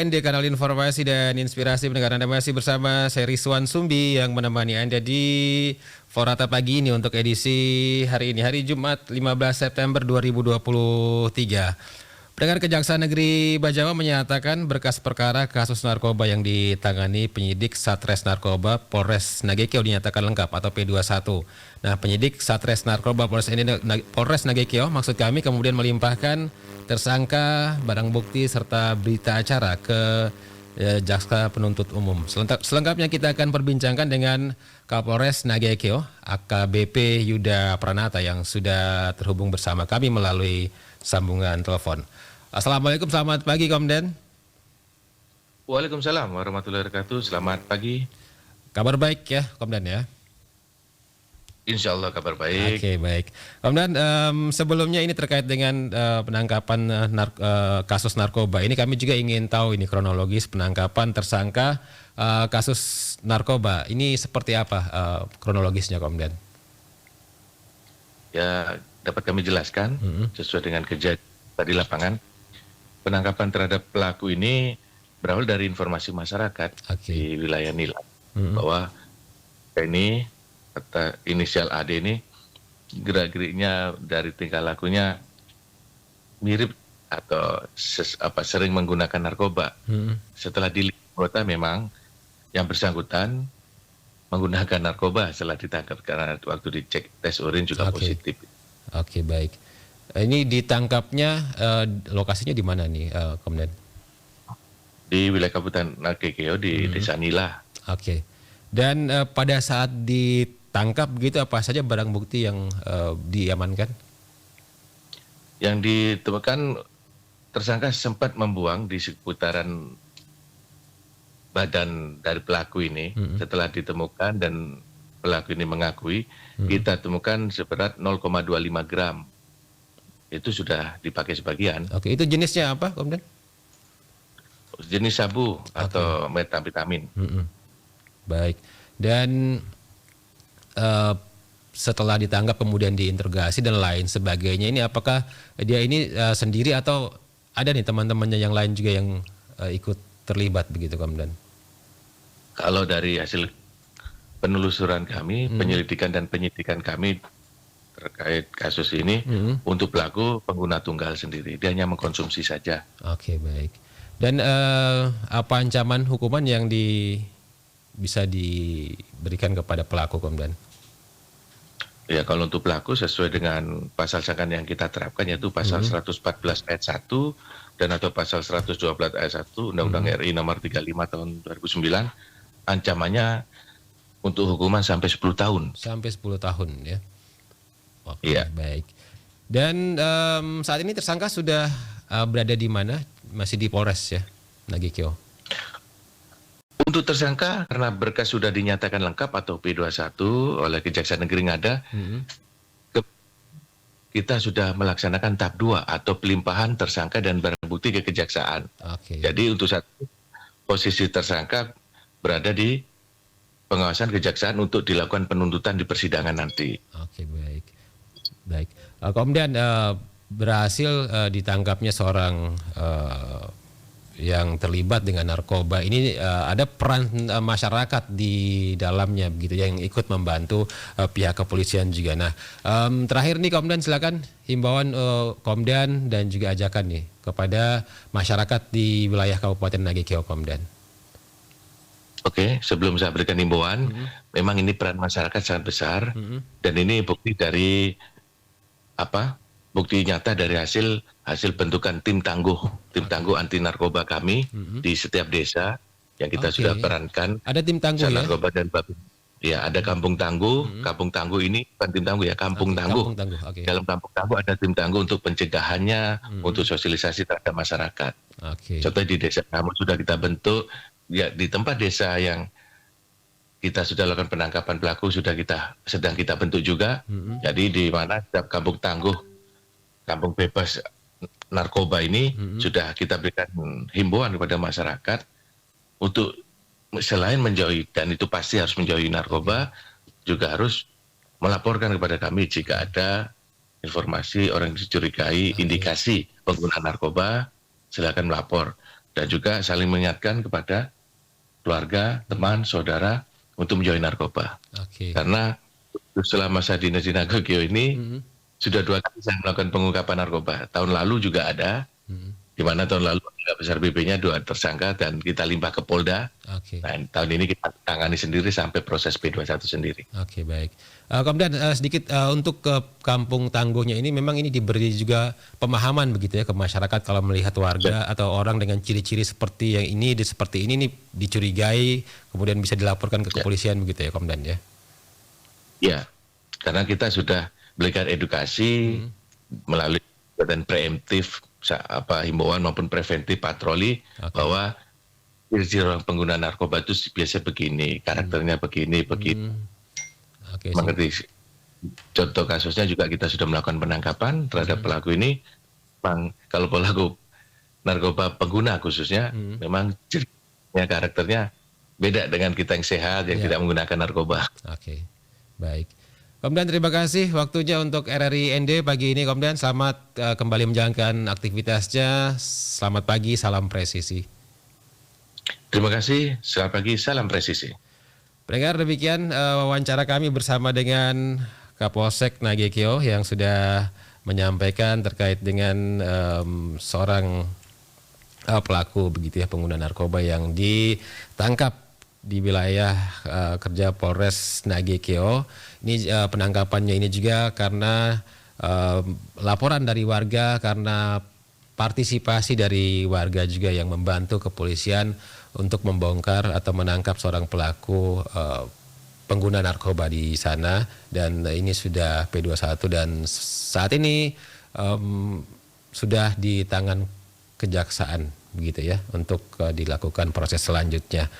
KBND, Kanal Informasi dan Inspirasi Pendengar. Anda masih bersama saya Rizwan Sumbi yang menemani Anda di Forata Pagi ini untuk edisi hari ini, hari Jumat 15 September 2023. Pendengar, Kejaksaan Negeri Bajawa menyatakan berkas perkara kasus narkoba yang ditangani penyidik Satres Narkoba Polres Nagekeo dinyatakan lengkap atau P21. Nah, penyidik Satres Narkoba Polres Nagekeo maksud kami kemudian melimpahkan tersangka, barang bukti serta berita acara ke Jaksa Penuntut Umum. Selengkapnya kita akan perbincangkan dengan Kapolres Nagekeo, AKBP Yuda Pranata yang sudah terhubung bersama kami melalui sambungan telepon. Assalamualaikum, selamat pagi Komden. Waalaikumsalam warahmatullahi wabarakatuh, selamat pagi. Kabar baik ya Komden ya? Insya Allah kabar baik. Oke, baik. Komden, sebelumnya ini terkait dengan penangkapan kasus narkoba. Ini kami juga ingin tahu ini kronologis penangkapan tersangka kasus narkoba. Ini seperti apa kronologisnya Komden? Ya, dapat kami jelaskan sesuai dengan kejadian di lapangan. Penangkapan terhadap pelaku ini berawal dari informasi masyarakat di wilayah Nila bahwa ini kata inisial AD ini gerak-geriknya dari tingkah lakunya mirip atau sering menggunakan narkoba. Setelah dilihat memang yang bersangkutan menggunakan narkoba setelah ditangkap karena waktu dicek tes urin juga positif. Oke, baik. Ini ditangkapnya lokasinya di mana nih, Komden? Di wilayah Kabupaten Nagekeo di Desa Nila. Oke. Dan pada saat ditangkap begitu apa saja barang bukti yang diamankan? Yang ditemukan tersangka sempat membuang di seputaran badan dari pelaku ini. Setelah ditemukan dan pelaku ini mengakui, kita temukan seberat 0,25 gram. Itu sudah dipakai sebagian. Oke, itu jenisnya apa, Komden? Jenis sabu atau metamfetamin. Baik. Dan setelah ditangkap kemudian diinterogasi dan lain sebagainya, ini apakah dia ini sendiri atau ada nih teman-temannya yang lain juga yang ikut terlibat begitu, Komden? Kalau dari hasil penelusuran kami, penyelidikan dan penyidikan kami terkait kasus ini, untuk pelaku pengguna tunggal sendiri, dia hanya mengkonsumsi saja. Oke, baik. Dan apa ancaman hukuman yang bisa diberikan kepada pelaku, Komden? Ya, kalau untuk pelaku sesuai dengan pasal sangkaan yang kita terapkan yaitu pasal 114 ayat 1 dan atau pasal 112 ayat 1 Undang-Undang RI nomor 35 tahun 2009, ancamannya untuk hukuman sampai 10 tahun. Sampai 10 tahun ya. Oke, iya. Baik. Dan saat ini tersangka sudah berada di mana? Masih di Polres ya, Nagekeo? Untuk tersangka karena berkas sudah dinyatakan lengkap atau P21 oleh Kejaksaan Negeri Ngada, kita sudah melaksanakan tahap 2 atau pelimpahan tersangka dan barang bukti ke Kejaksaan. Jadi untuk saat ini, posisi tersangka berada di pengawasan Kejaksaan untuk dilakukan penuntutan di persidangan nanti. Oke, baik. Baik. Kemudian berhasil ditangkapnya seorang yang terlibat dengan narkoba. Ini ada peran masyarakat di dalamnya begitu yang ikut membantu pihak kepolisian juga. Nah, terakhir nih Komdan, silakan himbauan Komdan dan juga ajakan nih kepada masyarakat di wilayah Kabupaten Nagekeo, Komdan. Oke, sebelum saya berikan himbauan, memang ini peran masyarakat sangat besar dan ini bukti dari bukti nyata dari hasil bentukan tim tangguh anti narkoba kami di setiap desa yang kita sudah perankan. Ada tim tangguh ya? Narkoba dan ya, ada kampung tangguh. Kampung tangguh ini bukan tim tangguh ya, kampung tangguh. Dalam kampung tangguh ada tim tangguh untuk pencegahannya, untuk sosialisasi terhadap masyarakat. Contoh di desa kamu sudah kita bentuk, ya di tempat desa yang kita sudah lakukan penangkapan pelaku sedang kita bentuk juga. Jadi di mana setiap kampung tangguh, kampung bebas narkoba ini sudah kita berikan himbauan kepada masyarakat untuk selain menjauhi, dan itu pasti harus menjauhi narkoba, juga harus melaporkan kepada kami jika ada informasi orang dicurigai indikasi penggunaan narkoba, silakan melapor. dan juga saling mengingatkan kepada keluarga, teman, saudara untuk menjauhi narkoba. Karena selama saya dinas di Nagokeo ini sudah 2 kali saya melakukan pengungkapan narkoba. Tahun lalu juga ada, di mana tahun lalu besar BB-nya 2 tersangka dan kita limpah ke Polda. Nah, tahun ini kita tangani sendiri sampai proses P21 sendiri. Oke, baik. Kemudian sedikit untuk ke Kampung Tangguhnya ini, memang ini diberi juga pemahaman begitu ya ke masyarakat kalau melihat warga atau orang dengan ciri-ciri seperti yang ini, seperti ini nih dicurigai, kemudian bisa dilaporkan ke kepolisian begitu ya, Komandan ya? Ya, karena kita sudah berikan edukasi melalui kegiatan preemptif, himbauan maupun preventif patroli bahwa ciri orang pengguna narkoba itu biasa begini, karakternya begini. Mengerti. Contoh kasusnya juga kita sudah melakukan penangkapan terhadap pelaku ini. Bang, kalau pelaku narkoba pengguna khususnya, memang cirinya karakternya beda dengan kita yang sehat yang tidak menggunakan narkoba. Oke, baik. Komandan, terima kasih waktunya untuk RRI ND pagi ini, Komandan. Selamat kembali menjalankan aktivitasnya. Selamat pagi, salam presisi. Terima kasih, selamat pagi, salam presisi. Pendengar, demikian wawancara kami bersama dengan Kapolsek Nagokeo yang sudah menyampaikan terkait dengan seorang pelaku begitu ya, pengguna narkoba yang ditangkap di wilayah kerja Polres Nagokeo. Ini penangkapannya ini juga karena laporan dari warga, karena partisipasi dari warga juga yang membantu kepolisian untuk membongkar atau menangkap seorang pelaku pengguna narkoba di sana, dan ini sudah P21 dan saat ini sudah di tangan kejaksaan begitu ya untuk dilakukan proses selanjutnya.